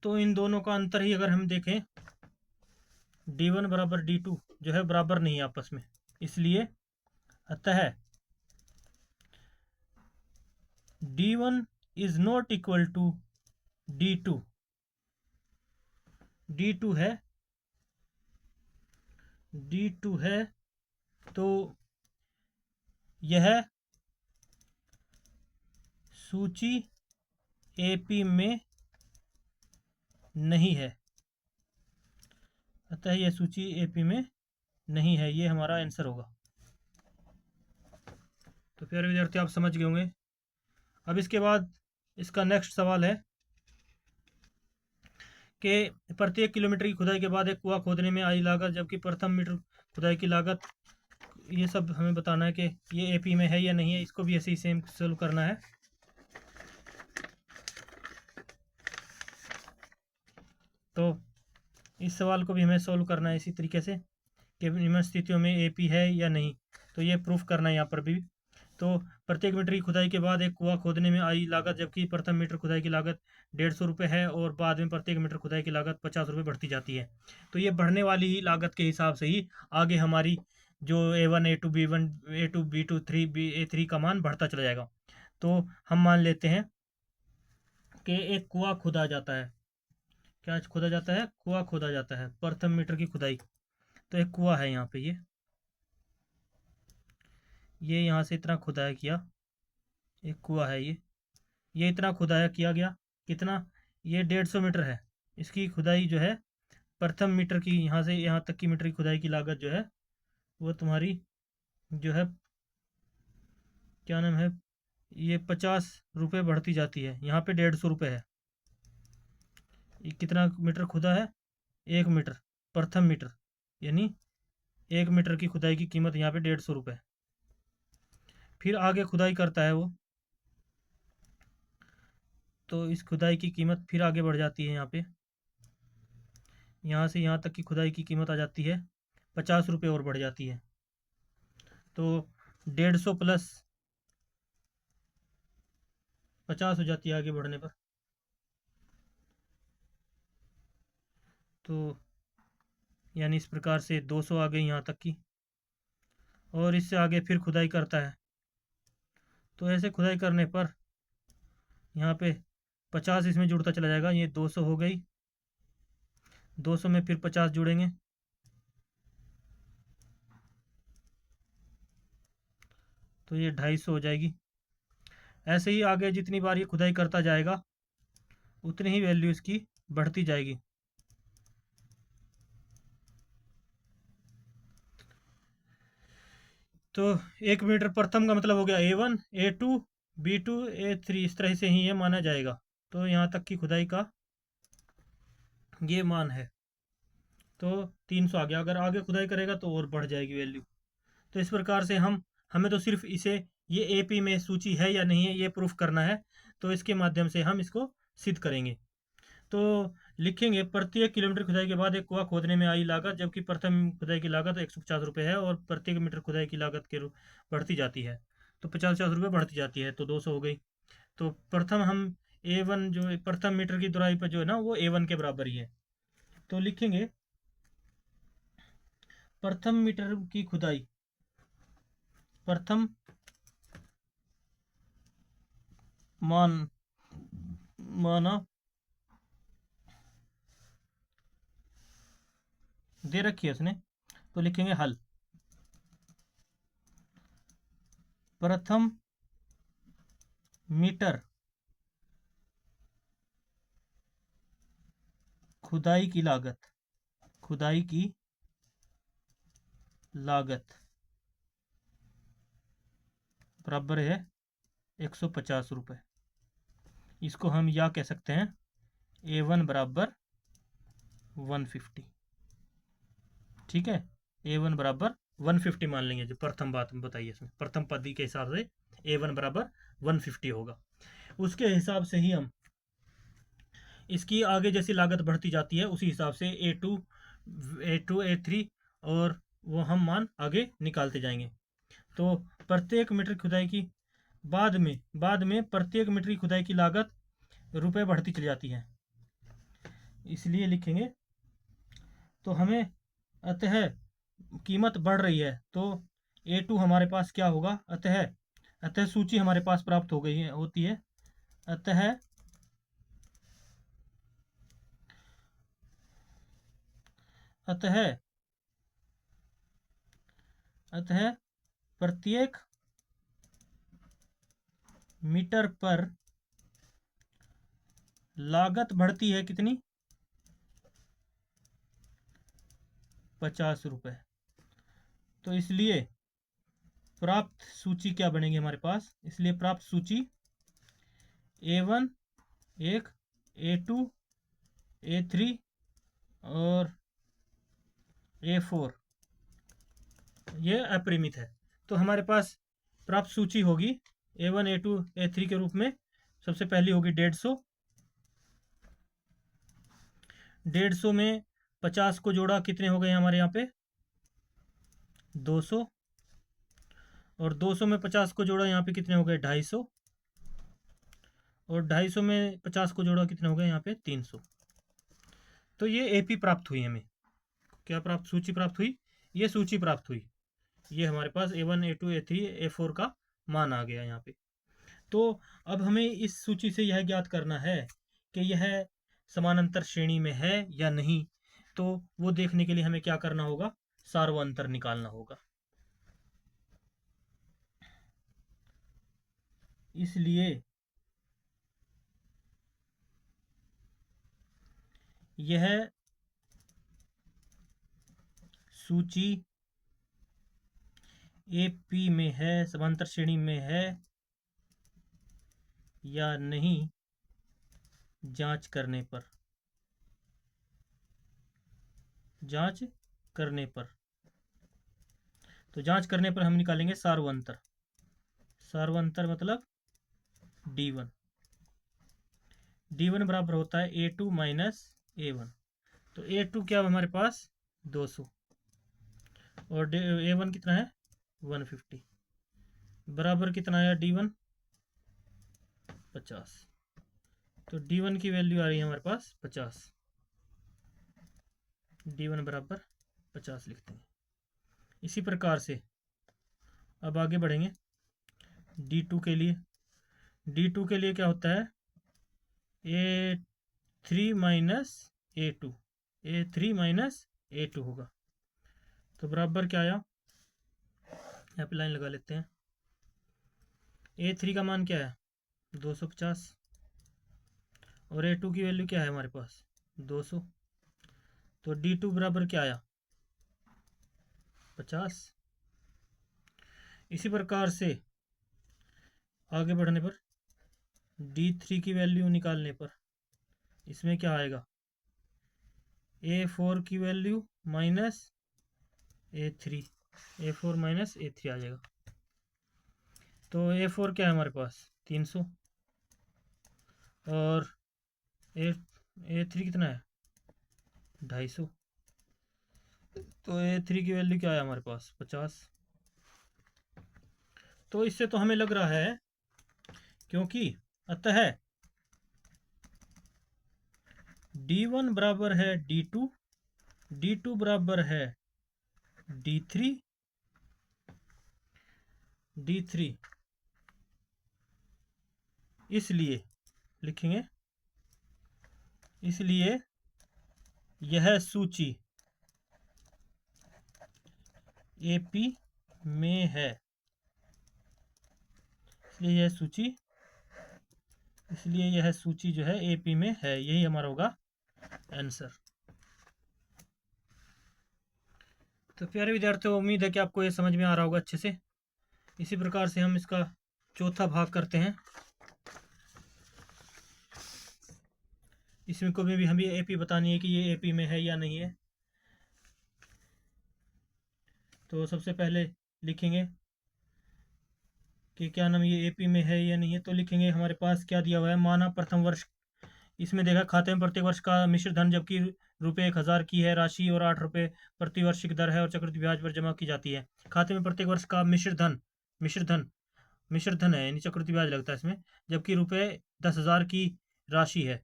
तो इन दोनों का अंतर ही अगर हम देखें, D1 बराबर D2 जो है बराबर नहीं है आपस में, इसलिए अतः D1 is not equal to D2। D2 है तो यह सूची AP में नहीं है, अतः यह सूची AP में नहीं है, ये हमारा आंसर होगा। तो प्यारे विद्यार्थी, आप समझ गए होंगे। अब इसके बाद इसका नेक्स्ट सवाल है कि प्रत्येक किलोमीटर की खुदाई के बाद एक कुआं खोदने में आई लागत, जबकि प्रथम मीटर खुदाई की लागत, ये सब हमें बताना है कि ये AP में है या नहीं है। इसको भी ऐसे ही सेम सोल्व करना है। तो इस सवाल को भी हमें सोल्व करना है इसी तरीके से कि निम्न स्थितियों में AP है या नहीं। तो ये प्रूफ करना है यहाँ पर भी। तो प्रत्येक मीटर की खुदाई के बाद एक कुआं खोदने में आई लागत, जबकि प्रथम मीटर खुदाई की लागत 150 रुपये है और बाद में प्रत्येक मीटर खुदाई की लागत 50 रुपये बढ़ती जाती है। तो ये बढ़ने वाली ही लागत के हिसाब से ही आगे हमारी जो A1 A2 B1 A2 B2 3 A3 का मान बढ़ता चला जाएगा। तो हम मान लेते हैं कि एक कुआं खोदा जाता है। क्या खोदा जाता है? कुआं खोदा जाता है, प्रथम मीटर की खुदाई। तो एक कुआं है यहाँ पे, ये यहाँ से इतना खुदाई किया, एक कुआं है ये इतना खुदाई किया गया। कितना? ये 150 मीटर है। इसकी खुदाई जो है प्रथम मीटर की, यहाँ से यहाँ तक की मीटर की खुदाई की लागत जो है वो तुम्हारी जो है, क्या नाम है, ये 50 रुपये बढ़ती जाती है। यहाँ पे 150 रुपये है। ये कितना मीटर खुदा है? 1 मीटर, प्रथम मीटर, यानी 1 मीटर की खुदाई की कीमत यहाँ पे 150 रुपये। फिर आगे खुदाई करता है वो, तो इस खुदाई की कीमत फिर आगे बढ़ जाती है। यहाँ पे यहाँ से यहाँ तक की खुदाई की कीमत आ जाती है 50 रुपये और बढ़ जाती है। तो 150 प्लस 50 हो जाती है आगे बढ़ने पर। तो यानी इस प्रकार से 200 आ गई यहाँ तक की, और इससे आगे फिर खुदाई करता है। तो ऐसे खुदाई करने पर यहाँ पे 50 इसमें जुड़ता चला जाएगा। ये 200 हो गई, 200 में फिर 50 जुड़ेंगे, तो ये 250 हो जाएगी। ऐसे ही आगे जितनी बार ये खुदाई करता जाएगा उतनी ही वैल्यू इसकी बढ़ती जाएगी। तो 1 मीटर प्रथम का मतलब हो गया A1 A2 B2 A3, इस तरह से ही ये माना जाएगा। तो यहाँ तक की खुदाई का ये मान है। तो 300 आ गया। अगर आगे खुदाई करेगा तो और बढ़ जाएगी वैल्यू। तो इस प्रकार से हमें तो सिर्फ इसे, ये AP में सूची है या नहीं है, ये प्रूफ करना है। तो इसके माध्यम से हम इसको सिद्ध करेंगे। तो लिखेंगे प्रत्येक किलोमीटर खुदाई के बाद एक कुआं खोदने में आई लागत, जबकि प्रथम खुदाई की लागत 150 रुपये है और प्रत्येक मीटर खुदाई की लागत के बढ़ती जाती है। तो 50 रुपये बढ़ती जाती है, तो 200 हो गई। तो प्रथम हम A1 जो प्रथम मीटर की दुराई पर जो है ना, वो A1 के बराबर ही है। तो लिखेंगे प्रथम मीटर की खुदाई, प्रथम माना दे रखी है उसने। तो लिखेंगे हल, प्रथम मीटर खुदाई की लागत, खुदाई की लागत बराबर है 150 रुपये। इसको हम या कह सकते हैं A1 बराबर 150। ठीक है, A1 बराबर 150 मान लेंगे, जो प्रथम बात बताइए इसमें प्रथम पदी के हिसाब से A1 बराबर 150 होगा। उसके हिसाब से ही हम इसकी आगे जैसी लागत बढ़ती जाती है उसी हिसाब से A2 A3 और वो हम मान आगे निकालते जाएंगे। तो प्रत्येक मीटर खुदाई की बाद में प्रत्येक मीटर की खुदाई की लागत रुपए बढ़ती चली जाती है, इसलिए लिखेंगे। तो हमें अतः कीमत बढ़ रही है, तो A2 हमारे पास क्या होगा, अतः सूची हमारे पास प्राप्त हो गई है होती है। अतः अतः प्रत्येक मीटर पर लागत बढ़ती है कितनी, 50 रुपए। तो इसलिए प्राप्त सूची क्या बनेगी हमारे पास, इसलिए प्राप्त सूची A1 एक, A2 A3 और A4 ये अपरिमित है। तो हमारे पास प्राप्त सूची होगी A1 A2 A3 के रूप में। सबसे पहली होगी 150, 150 में 50 को जोड़ा, कितने हो गए हमारे यहाँ पे 200, और 200 में 50 को जोड़ा यहाँ पे कितने हो गए 250, और 250 में 50 को जोड़ा कितने हो गए यहाँ पे 300। तो ये एपी प्राप्त हुई हमें, क्या प्राप्त, सूची प्राप्त हुई, ये सूची प्राप्त हुई। ये हमारे पास A1 A2 A3 A4 का मान आ गया यहाँ पे। तो अब हमें इस सूची से यह ज्ञात करना है कि यह समानांतर श्रेणी में है या नहीं। तो वो देखने के लिए हमें क्या करना होगा, सार्वअंतर निकालना होगा। इसलिए यह सूची AP में है, समांतर श्रेणी में है या नहीं, जांच करने पर तो जांच करने पर हम निकालेंगे सार्वअंतर। सार्वअंतर मतलब D1 बराबर होता है A2 माइनस A1। तो A2 क्या है हमारे पास 200, और A1 कितना है 150, बराबर कितना आया D1 50। तो D1 की वैल्यू आ रही है हमारे पास 50, D1 बराबर 50 लिखते हैं। इसी प्रकार से अब आगे बढ़ेंगे D2 के लिए। D2 के लिए क्या होता है A3 minus A2, A3 minus A2 होगा। तो बराबर क्या आया, यहाँ पे लाइन लगा लेते हैं। A3 का मान क्या है 250, और A2 की वैल्यू क्या है हमारे पास 200। तो D2 बराबर क्या आया 50। इसी प्रकार से आगे बढ़ने पर D3 की वैल्यू निकालने पर इसमें क्या आएगा A4 की value minus A3, A4 minus A3 आ जाएगा। तो A4 क्या है हमारे पास 300, और A3 कितना है 250। तो A3 की वैल्यू क्या है हमारे पास 50। तो इससे तो हमें लग रहा है, क्योंकि अतः D1 बराबर है D2, D2 बराबर है D3, इसलिए लिखेंगे, इसलिए यह सूची AP में है, इसलिए यह सूची जो है AP में है, यही हमारा होगा आंसर। तो प्यारे विद्यार्थियों, उम्मीद है कि आपको ये समझ में आ रहा होगा अच्छे से। इसी प्रकार से हम इसका चौथा भाग करते हैं। इसमें को भी हमें AP बतानी है कि ये AP में है या नहीं है। तो सबसे पहले लिखेंगे कि क्या नाम ये एपी में है या नहीं है। तो लिखेंगे हमारे पास क्या दिया हुआ है, माना प्रथम वर्ष। इसमें देखा खाते में प्रत्येक वर्ष का मिश्र धन, जबकि रुपये 1,000 की है राशि और 8 रुपये प्रति वार्षिक दर है और चक्रवृद्धि ब्याज पर जमा की जाती है। खाते में प्रत्येक वर्ष का मिश्र धन मिश्र धन है, यानी चक्रवृद्धि ब्याज लगता है इसमें, जबकि रुपये 10,000 की राशि है।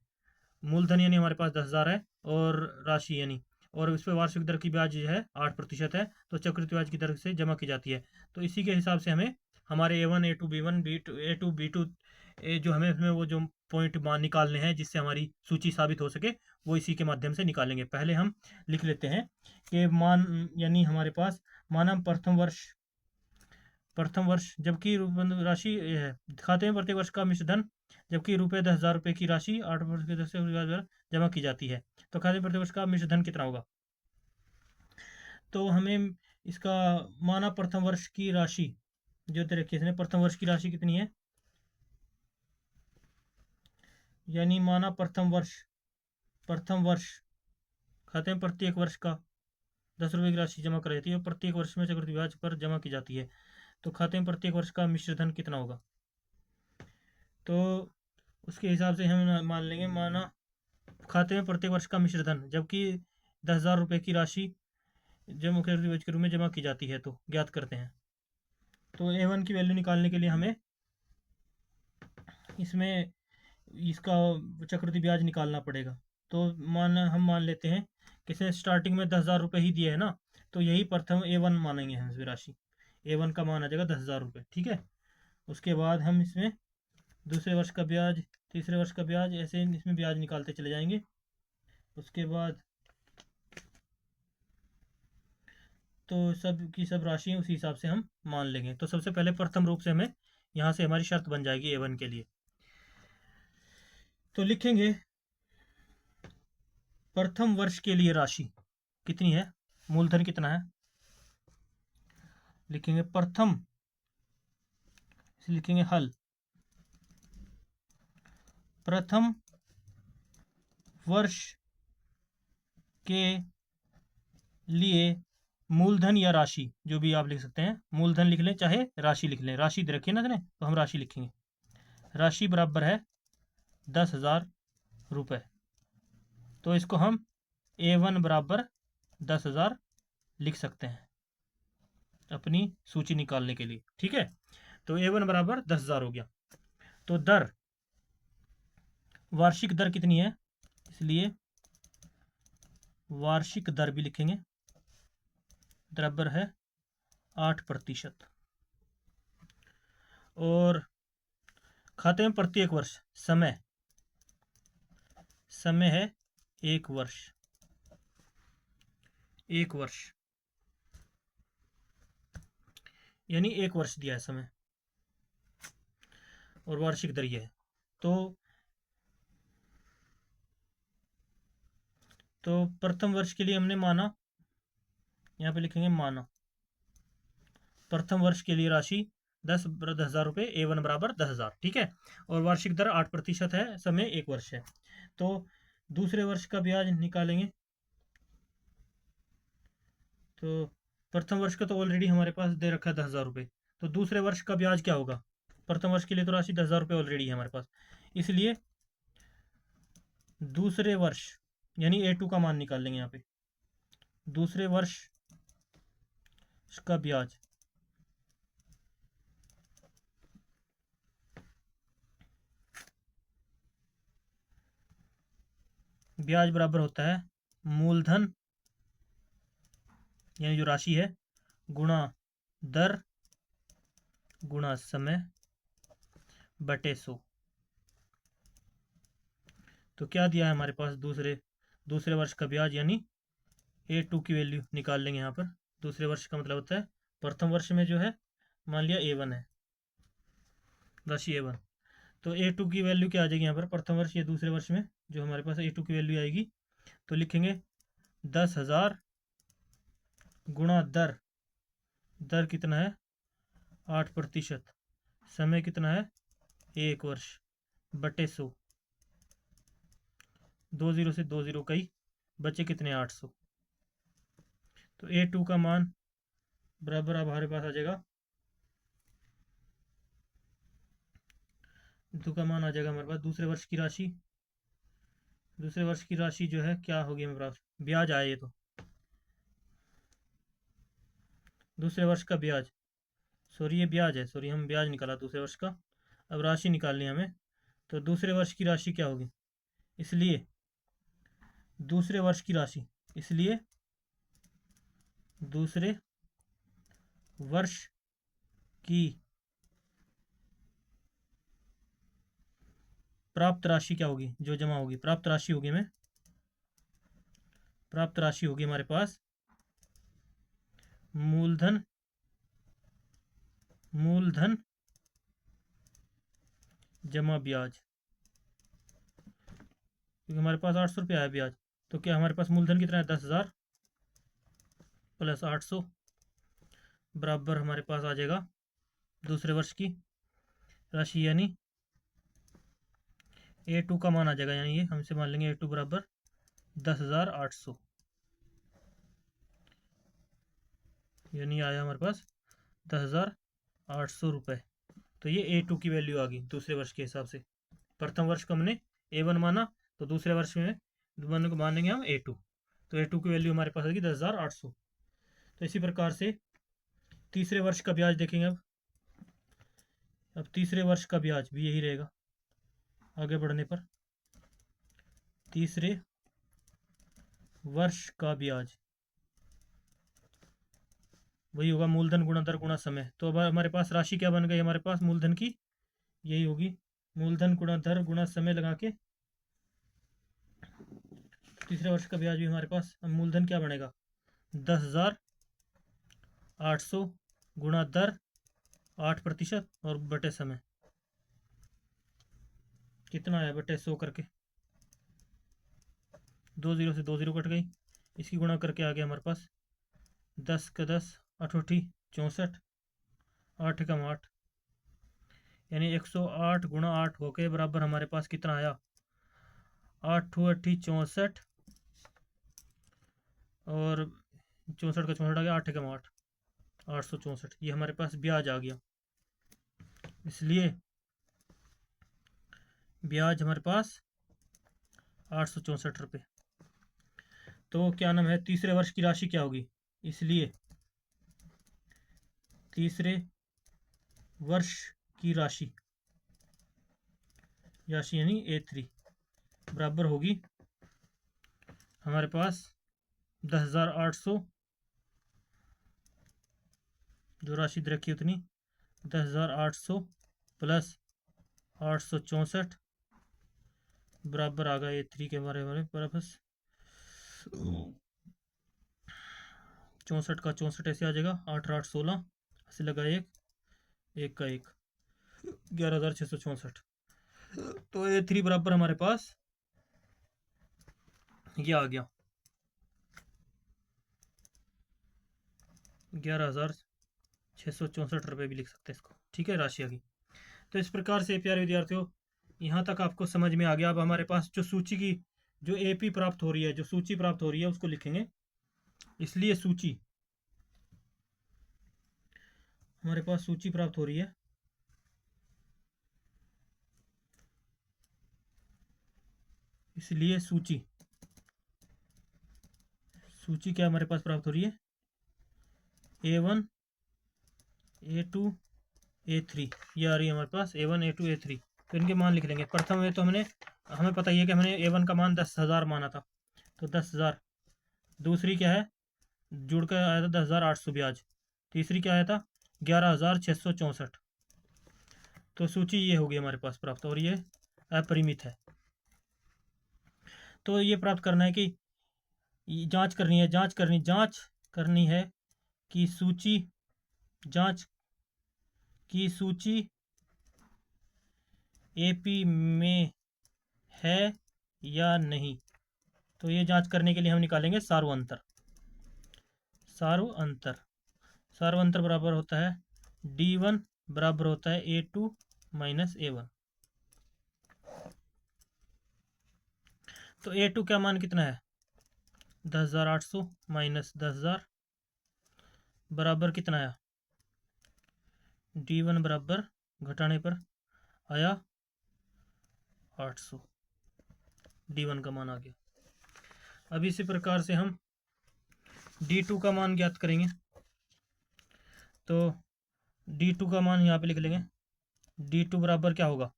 मूलधन यानी हमारे पास 10,000 है और राशि यानी, और उस पर वार्षिक दर की ब्याज जो है 8% है, तो चक्रवृद्धि ब्याज की दर से जमा की जाती है। तो इसी के हिसाब से हमें हमारे A1 A2 B1 B2 A2 B2 जो हमें इसमें वो जो पॉइंट मान निकालने हैं जिससे हमारी सूची साबित हो सके, वो इसी के माध्यम से निकालेंगे। पहले हम लिख लेते हैं कि मान यानी हमारे पास माना प्रथम वर्ष जबकि राशि है, खाते में प्रत्येक वर्ष का मिश्र धन, जबकि रुपये 10,000 की राशि 8 वर्ष के दर से ब्याज दर जमा की जाती है। तो खाते में प्रत्येक वर्ष का मिश्र धन कितना होगा। तो हमें इसका माना प्रथम वर्ष की राशि जो दे रखी है इसने, प्रथम वर्ष की राशि कितनी है, यानी माना प्रथम वर्ष खाते में प्रत्येक वर्ष का 10 रुपये की राशि जमा कराई जाती है और प्रत्येक वर्ष में चक्रवृद्धि ब्याज पर जमा की जाती है। तो खाते में प्रत्येक वर्ष का मिश्र धन कितना होगा। तो उसके हिसाब से हम मान लेंगे, माना खाते में प्रत्येक वर्ष का मिश्र धन, जबकि 10,000 रुपये की राशि जब मुख्य ब्याज के रूप में जमा की जाती है, तो ज्ञात करते हैं। तो A1 की वैल्यू निकालने के लिए हमें इसमें इसका चक्रवृद्धि ब्याज निकालना पड़ेगा। तो हम मान लेते हैं कि इसने स्टार्टिंग में 10,000 रुपये ही दिए है ना, तो यही प्रथम A1 मानेंगे हम इसमें राशि। A1 का मान आ जाएगा 10,000 रुपये, ठीक है। उसके बाद हम इसमें दूसरे वर्ष का ब्याज, तीसरे वर्ष का ब्याज, ऐसे इसमें ब्याज निकालते चले जाएंगे। उसके बाद तो सब की सब राशि उसी हिसाब से हम मान लेंगे। तो सबसे पहले प्रथम रूप से हमें यहाँ से हमारी शर्त बन जाएगी A1 के लिए। तो लिखेंगे प्रथम वर्ष के लिए राशि कितनी है, मूलधन कितना है, लिखेंगे प्रथम, लिखेंगे हल प्रथम वर्ष के लिए मूलधन या राशि, जो भी आप लिख सकते हैं, मूलधन लिख लें चाहे राशि लिख लें। राशि दे रखी है ना इसने, तो हम राशि लिखेंगे। राशि बराबर है 10,000 रुपये। तो इसको हम A1 बराबर 10,000 लिख सकते हैं अपनी सूची निकालने के लिए, ठीक है। तो A1 बराबर 10,000 हो गया। तो दर, वार्षिक दर कितनी है, इसलिए वार्षिक दर भी लिखेंगे, बराबर है 8%। और खाते में प्रत्येक वर्ष समय है 1 वर्ष, 1 वर्ष यानी 1 वर्ष दिया है समय, और वार्षिक दर यह है। तो प्रथम वर्ष के लिए हमने माना, यहाँ पे लिखेंगे माना प्रथम वर्ष के लिए राशि 10,000 रुपये, A1 बराबर 10,000, ठीक है। और वार्षिक दर 8% है, समय 1 वर्ष है। तो दूसरे वर्ष का ब्याज निकालेंगे। तो प्रथम वर्ष का तो ऑलरेडी हमारे पास दे रखा है 10,000 रुपये, तो दूसरे वर्ष का ब्याज क्या होगा। प्रथम वर्ष के लिए तो राशि 10,000 रुपये ऑलरेडी है हमारे पास, इसलिए दूसरे वर्ष यानी A2 का मान निकाल लेंगे। यहाँ पे दूसरे वर्ष का ब्याज बराबर होता है मूलधन यानी जो राशि है गुणा दर गुणा समय बटे 100। तो क्या दिया है हमारे पास, दूसरे वर्ष का ब्याज यानी A2 की वैल्यू निकाल लेंगे। यहाँ पर दूसरे वर्ष का मतलब होता है प्रथम वर्ष में जो है, मान लिया A1 है, राशि A1, तो A2 की वैल्यू क्या आ जाएगी यहाँ पर, प्रथम वर्ष या दूसरे वर्ष में जो हमारे पास A2 की वैल्यू आएगी। तो लिखेंगे 10,000 गुणा दर कितना है 8%, समय कितना है 1 वर्ष, बटे 100, 2 0 से 2 0 कई बचे कितने 800। तो A2 का मान बराबर अब हमारे पास आ जाएगा, दो का मान आ जाएगा हमारे पास दूसरे वर्ष की राशि। दूसरे वर्ष की राशि जो है क्या होगी हमारे पास, ब्याज आया ये तो, दूसरे वर्ष का ब्याज, सॉरी ये ब्याज है, सॉरी हम ब्याज निकाला दूसरे वर्ष का। अब राशि निकालनी है हमें, तो दूसरे वर्ष की राशि क्या होगी, इसलिए दूसरे वर्ष की राशि, इसलिए दूसरे वर्ष की प्राप्त राशि क्या होगी, जो जमा होगी, प्राप्त राशि होगी हमें, प्राप्त राशि होगी हमारे पास मूलधन, मूलधन जमा ब्याज, क्योंकि हमारे पास 800 रुपया है ब्याज। तो क्या हमारे पास मूलधन कितना है, 10,000 प्लस 800 बराबर हमारे पास आ जाएगा दूसरे वर्ष की राशि, यानी A2 का मान आ जाएगा, यानी ये हमसे मान लेंगे A2 बराबर 10,800, यानी आया हमारे पास 10,800 रुपये। तो ये A2 की वैल्यू आ गई दूसरे वर्ष के हिसाब से। प्रथम वर्ष को हमने A1 माना, तो दूसरे वर्ष में को मानेंगे हम A2, तो A2 की वैल्यू हमारे पास आएगी 10,800। तो इसी प्रकार से तीसरे वर्ष का ब्याज देखेंगे। अब तीसरे वर्ष का ब्याज भी यही रहेगा आगे बढ़ने पर, तीसरे वर्ष का ब्याज वही होगा मूलधन गुणा दर गुणा समय। तो अब हमारे पास राशि क्या बन गई हमारे पास मूलधन की, यही होगी मूलधन गुणा दर गुणा समय लगा के तीसरे वर्ष का ब्याज भी हमारे पास। अब मूलधन क्या बनेगा, 10,800 गुणा दर 8% और बटे समय, कितना आया बटे 100 करके, 2 जीरो से 2 जीरो कट गई, इसकी गुणा करके आ गया हमारे पास 10 का 10 8 64 8 कम 8, यानी 108 गुणा 8 होके बराबर हमारे पास कितना आया, 8 8 64 और 64 का 64 आ गया, 8 कम 8 864, ये हमारे पास ब्याज आ गया। इसलिए ब्याज हमारे पास 864 रुपये। तो क्या नाम है, तीसरे वर्ष की राशि क्या होगी, इसलिए तीसरे वर्ष की राशि, राशि यानी A3 बराबर होगी हमारे पास 10,800, जो राशि दे रखी उतनी 10,800 प्लस 864 बराबर आ गया A3 के हमारे हमारे बराबर 64 का 64 ऐसे आ जाएगा, 8 8 16 ऐसे लगा एक, एक का एक, 11,664। तो A3 बराबर हमारे पास ये आ गया 11,664 रुपये भी लिख सकते हैं इसको, ठीक है, राशि आ गई। तो इस प्रकार से प्यारे विद्यार्थियों, यहाँ तक आपको समझ में आ गया। अब हमारे पास जो सूची की जो AP प्राप्त हो रही है, जो सूची प्राप्त हो रही है उसको लिखेंगे। इसलिए सूची, हमारे पास सूची प्राप्त हो रही है, इसलिए सूची, सूची क्या हमारे पास प्राप्त हो रही है, A1 A2 A3, ये आ रही है हमारे पास A1 A2 A3। तो इनके मान लिख लेंगे। प्रथम में तो हमें पता ही है कि हमने A1 का मान 10,000 माना था, तो 10,000। दूसरी क्या है, जुड़ कर आया था 10,800 ब्याज। तीसरी क्या आया था, 11,664। तो सूची ये होगी हमारे पास प्राप्त, और ये अपरिमित है। तो ये प्राप्त करना है कि जांच करनी है, जांच करनी है कि सूची, जांच की सूची AP में है या नहीं। तो ये जांच करने के लिए हम निकालेंगे सार्वअंतर। सार्वअंतर, सार्वअंतर बराबर होता है D1 बराबर होता है A2 माइनस A1। तो A2 का मान कितना है, 10,800 माइनस 10,000 बराबर कितना आया, D1 बराबर घटाने पर आया 800, D1 का मान आ गया। अब इसी प्रकार से हम D2 का मान ज्ञात करेंगे। तो D2 का मान यहाँ पे लिख लेंगे। D2 बराबर क्या होगा,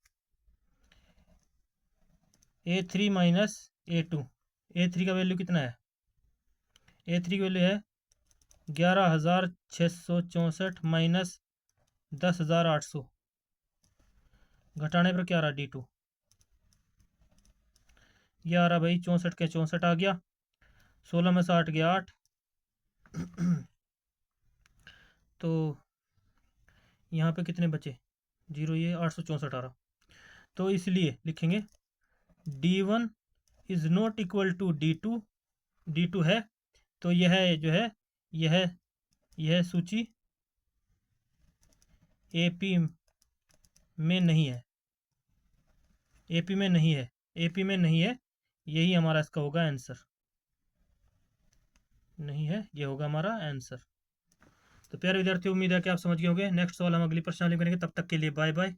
A3 माइनस A2। A3 का वैल्यू कितना है, A3 की वैल्यू है 11,664 माइनस 10,800, घटाने पर क्या रहा D2, ये आ रहा भाई 64 के 64 आ गया, 16 में से 8 गया 8 तो यहाँ पे कितने बचे, 0, ये 864 आ रहा। तो इसलिए लिखेंगे D1 is not equal to D2। D2 है तो यह जो है यह सूची AP में नहीं है, AP में नहीं है, AP में नहीं है, यही हमारा इसका होगा आंसर, नहीं है, ये होगा हमारा आंसर। तो प्यारे विद्यार्थी, उम्मीद है कि आप समझ गए होंगे। नेक्स्ट सवाल हम अगली प्रश्नावली करेंगे, तब तक के लिए बाय बाय।